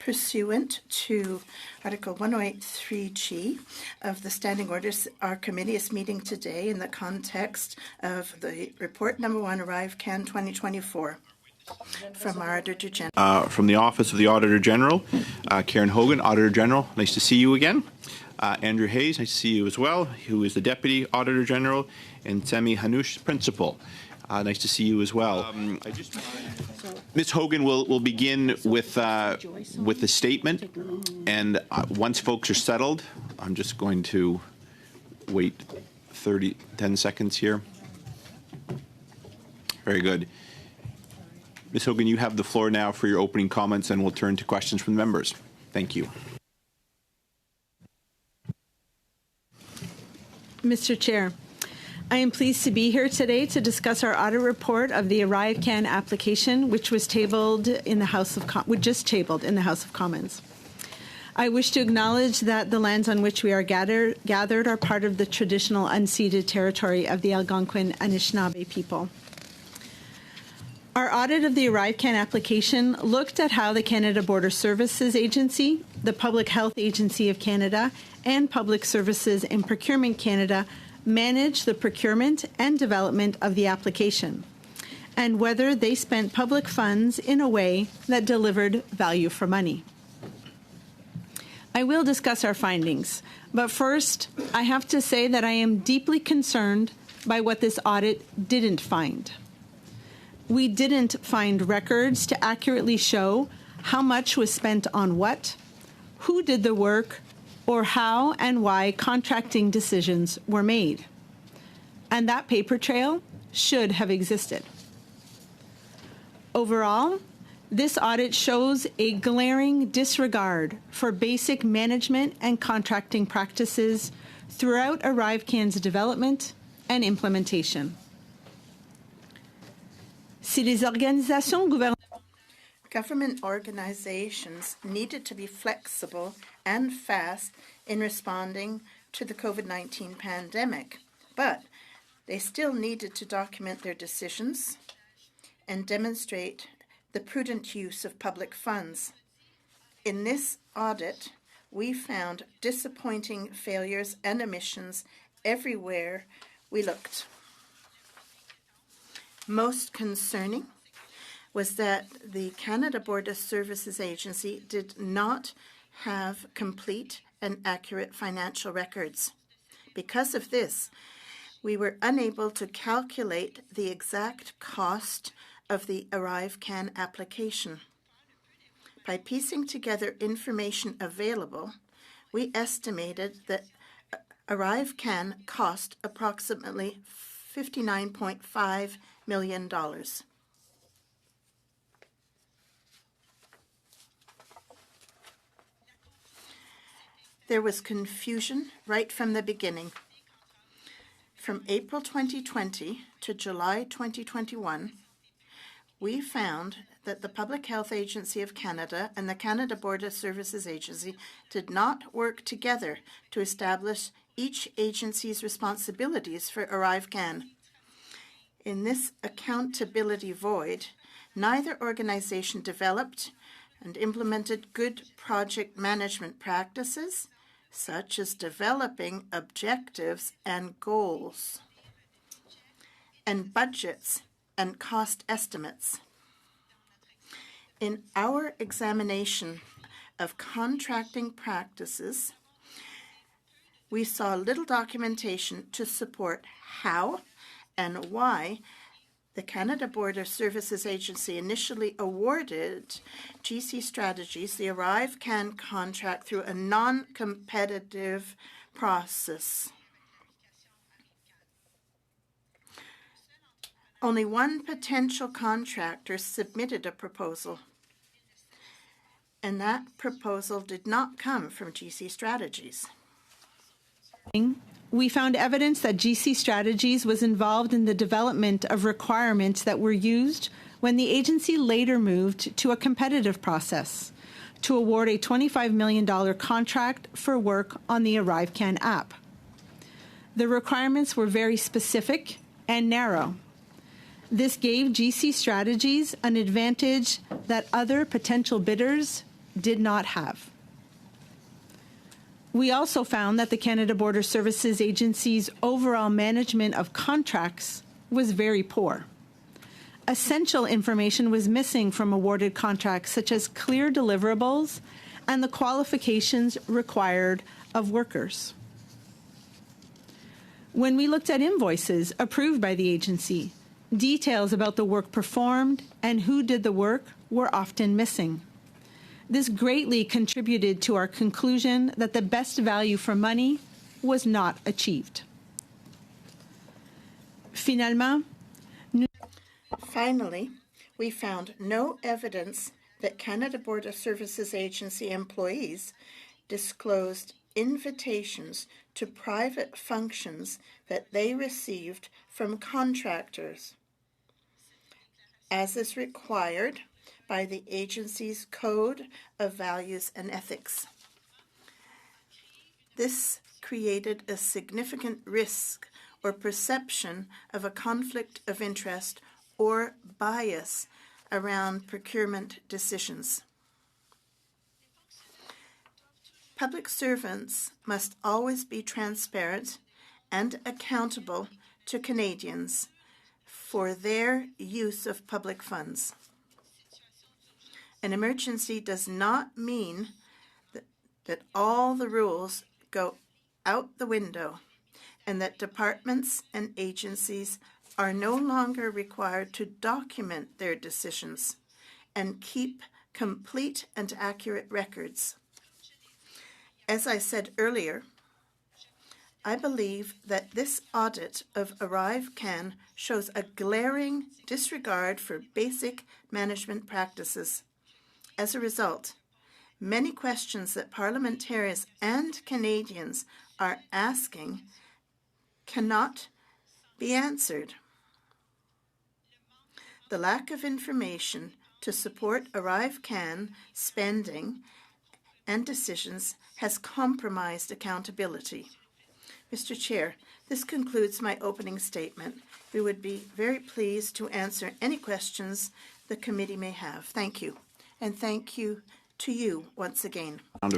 Pursuant to Article 108.3G of the Standing Orders, our committee is meeting today in the context of the Report Number 1, ArriveCAN 2024, from our Auditor General. From the Office of the Auditor General, Karen Hogan, Auditor General, nice to see you again. Andrew Hayes, nice to see you as well, who is the Deputy Auditor General, and Sami Hanoush, Principal. Nice to see you as well. Ms. Hogan will begin with the statement, and once folks are settled, I'm just going to wait 10 seconds here. Very good. Ms. Hogan, you have the floor now for your opening comments, and we'll turn to questions from the members. Thank you. Mr. Chair, I am pleased to be here today to discuss our audit report of the ArriveCAN application, which was tabled in the House of Commons. I wish to acknowledge that the lands on which we are gathered are part of the traditional unceded territory of the Algonquin Anishinaabe people. Our audit of the ArriveCAN application looked at how the Canada Border Services Agency, the Public Health Agency of Canada, and Public Services and Procurement Canada manage the procurement and development of the application, and whether they spent public funds in a way that delivered value for money. I will discuss our findings, but first, I have to say that I am deeply concerned by what this audit didn't find. We didn't find records to accurately show how much was spent on what, who did the work, or how and why contracting decisions were made. And that paper trail should have existed. Overall, this audit shows a glaring disregard for basic management and contracting practices throughout ArriveCAN's development and implementation. Si les organisations gouvernementales Government organizations needed to be flexible and fast in responding to the COVID-19 pandemic, but they still needed to document their decisions and demonstrate the prudent use of public funds. In this audit, we found disappointing failures and omissions everywhere we looked. Most concerning was that the Canada Border Services Agency did not have complete and accurate financial records. Because of this, we were unable to calculate the exact cost of the ArriveCAN application. By piecing together information available, we estimated that ArriveCAN cost approximately $59.5 million. There was confusion right from the beginning. From April 2020 to July 2021, we found that the Public Health Agency of Canada and the Canada Border Services Agency did not work together to establish each agency's responsibilities for ArriveCAN. In this accountability void, neither organization developed and implemented good project management practices, such as developing objectives and goals, and budgets and cost estimates. In our examination of contracting practices, we saw little documentation to support how and why the Canada Border Services Agency initially awarded GC Strategies the ArriveCAN contract through a non-competitive process. Only one potential contractor submitted a proposal, and that proposal did not come from GC Strategies. We found evidence that GC Strategies was involved in the development of requirements that were used when the agency later moved to a competitive process to award a $25 million contract for work on the ArriveCAN app. The requirements were very specific and narrow. This gave GC Strategies an advantage that other potential bidders did not have. We also found that the Canada Border Services Agency's overall management of contracts was very poor. Essential information was missing from awarded contracts, such as clear deliverables and the qualifications required of workers. When we looked at invoices approved by the agency, details about the work performed and who did the work were often missing. This greatly contributed to our conclusion that the best value for money was not achieved. Finally, we found no evidence that Canada Border Services Agency employees disclosed invitations to private functions that they received from contractors, as is required by the agency's Code of Values and Ethics. This created a significant risk or perception of a conflict of interest or bias around procurement decisions. Public servants must always be transparent and accountable to Canadians for their use of public funds. An emergency does not mean that all the rules go out the window and that departments and agencies are no longer required to document their decisions and keep complete and accurate records. As I said earlier, I believe that this audit of ArriveCAN shows a glaring disregard for basic management practices. As a result, many questions that parliamentarians and Canadians are asking cannot be answered. The lack of information to support ArriveCAN spending and decisions has compromised accountability. Mr. Chair, this concludes my opening statement. We would be very pleased to answer any questions the committee may have. Thank you. And thank you to you once again.